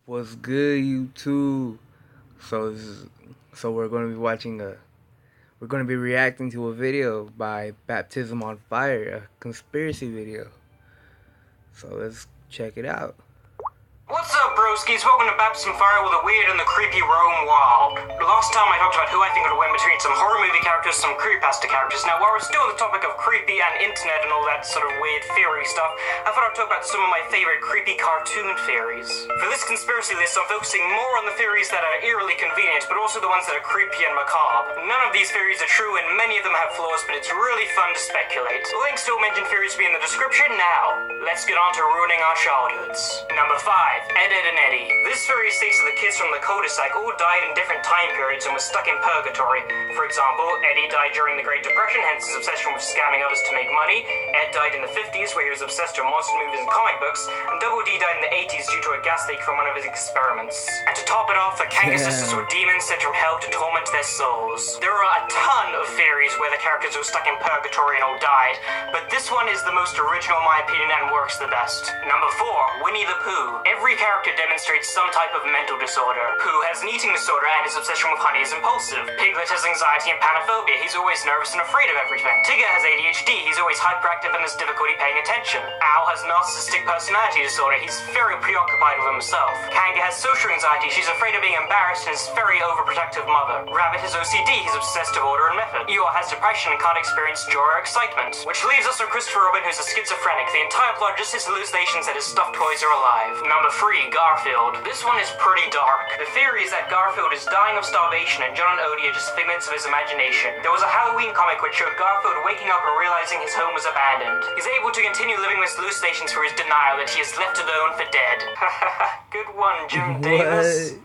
What's good, YouTube? So we're going to be we're going to be reacting to a video by Baptism on Fire, a conspiracy video. So let's check it out. What's up, broskies? Welcome to Baptism Fire with the weird and the creepy Rome Wild. Last time I talked about who I think would win between some horror movie characters, some creepypasta characters. Now, while we're still on the topic of creepy and internet and all that sort of weird theory stuff, I thought I'd talk about some of my favorite creepy cartoon theories. For this conspiracy list, I'm focusing more on the theories that are eerily convenient, but also the ones that are creepy and macabre. None of these theories are true, and many of them have flaws, but it's really fun to speculate. Links to mentioned theories will be in the description. Now, let's get on to ruining our childhoods. Number 5. Ed, Edd and Eddy. This theory states that the kids from the cul-de-sac all died in different time periods and were stuck in purgatory. For example, Eddie died during the Great Depression, hence his obsession with scamming others to make money. Ed died in the 50s, where he was obsessed with monster movies and comic books. And Double D died in the 80s due to a gas leak from one of his experiments. And to top it off, the Kanga sisters were demons sent from hell to torment their souls. There are a ton of theories where the characters were stuck in purgatory and all died, but this one is the most original in my opinion and works the best. Number 4. Winnie the Pooh. Every character demonstrates some type of mental disorder. Pooh has an eating disorder and his obsession with honey is impulsive. Piglet has anxiety and panophobia. He's always nervous and afraid of everything. Tigger has ADHD. He's always hyperactive and has difficulty paying attention. Owl has narcissistic personality disorder. He's very preoccupied with himself. Kanga has social anxiety. She's afraid of being embarrassed and is very overprotective mother. Rabbit has OCD. He's obsessed with order and method. Eeyore has depression and can't experience joy or excitement. Which leaves us with Christopher Robin, who's a schizophrenic. The entire plot just his hallucinations that his stuffed toys are alive. Number 3. Garfield. This one is pretty dark. The theory is that Garfield is dying of starvation and John and Odie are just figments of his imagination. There was a Halloween comic which showed Garfield waking up and realizing his home was abandoned. He's able to continue living with hallucinations for his denial that he is left alone for dead. Good one, Jim Davis.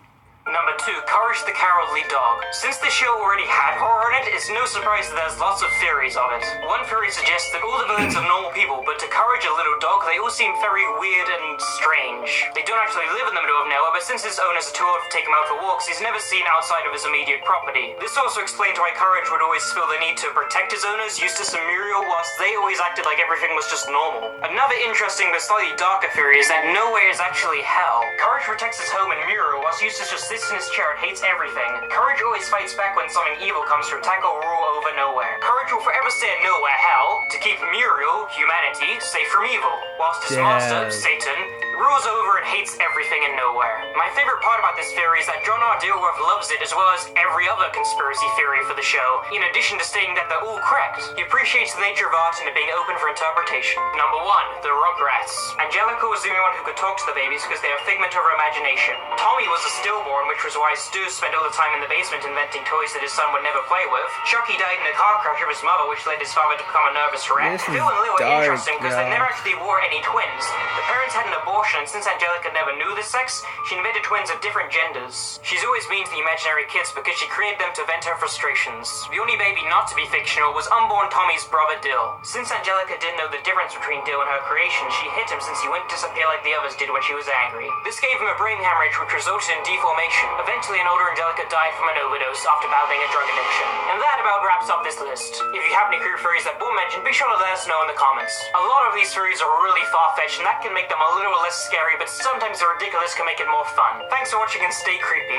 Number 2. Courage the Cowardly Dog. Since the show already had horror in it, it's no surprise that there's lots of theories of it. One theory suggests that all the villains are normal people, but to Courage a little dog, they all seem very weird and strange. They don't actually live in the middle of nowhere, but since his owners are too old to take him out for walks, he's never seen outside of his immediate property. This also explains why Courage would always feel the need to protect his owners, Eustace and Muriel, whilst they always acted like everything was just normal. Another interesting but slightly darker theory is that nowhere is actually hell. Courage protects his home and Muriel, whilst Eustace just sits in his chair and hates everything. Courage always fights back when something evil comes to attack or rule over nowhere. Courage will forever stay at nowhere, hell, to keep Muriel, humanity, safe from evil, whilst his master, Satan, rules over and hates everything and nowhere. My favorite part about this theory is that John R. Dilworth loves it as well as every other conspiracy theory for the show, in addition to stating that they're all correct. He appreciates the nature of art and it being open for interpretation. Number 1. The Rugrats. Angelica was the only one who could talk to the babies because they are a figment of her imagination. Tommy was a stillborn, which was why Stu spent all the time in the basement inventing toys that his son would never play with. Chucky died in a car crash of his mother, which led his father to become a nervous wreck. Phil and Lil are interesting because they never actually wore any twins. The parents had an abortion, and since Angelica never knew the sex, she invented twins of different genders. She's always mean to the imaginary kids because she created them to vent her frustrations. The only baby not to be fictional was unborn Tommy's brother Dill. Since Angelica didn't know the difference between Dill and her creation, she hit him since he wouldn't disappear like the others did when she was angry. This gave him a brain hemorrhage which resulted in deformation. Eventually, an older Angelica died from an overdose after battling a drug addiction. And that about wraps up this list. If you have any creepy theories that we'll mention, be sure to let us know in the comments. A lot of these theories are really far-fetched, and that can make them a little less scary, but sometimes the ridiculous can make it more fun. Thanks for watching and stay creepy.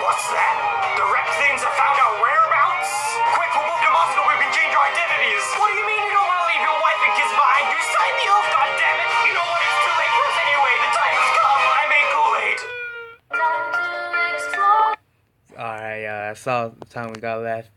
What's that? The reptilians have found our whereabouts? Quick, we'll move to Moscow where we can change our identities. What do you mean you don't want to leave your wife and kids behind? You signed the oath, goddammit! You know what? It's too late for us anyway. The time has come. I made Kool-Aid. Alright, that's all the time we got left.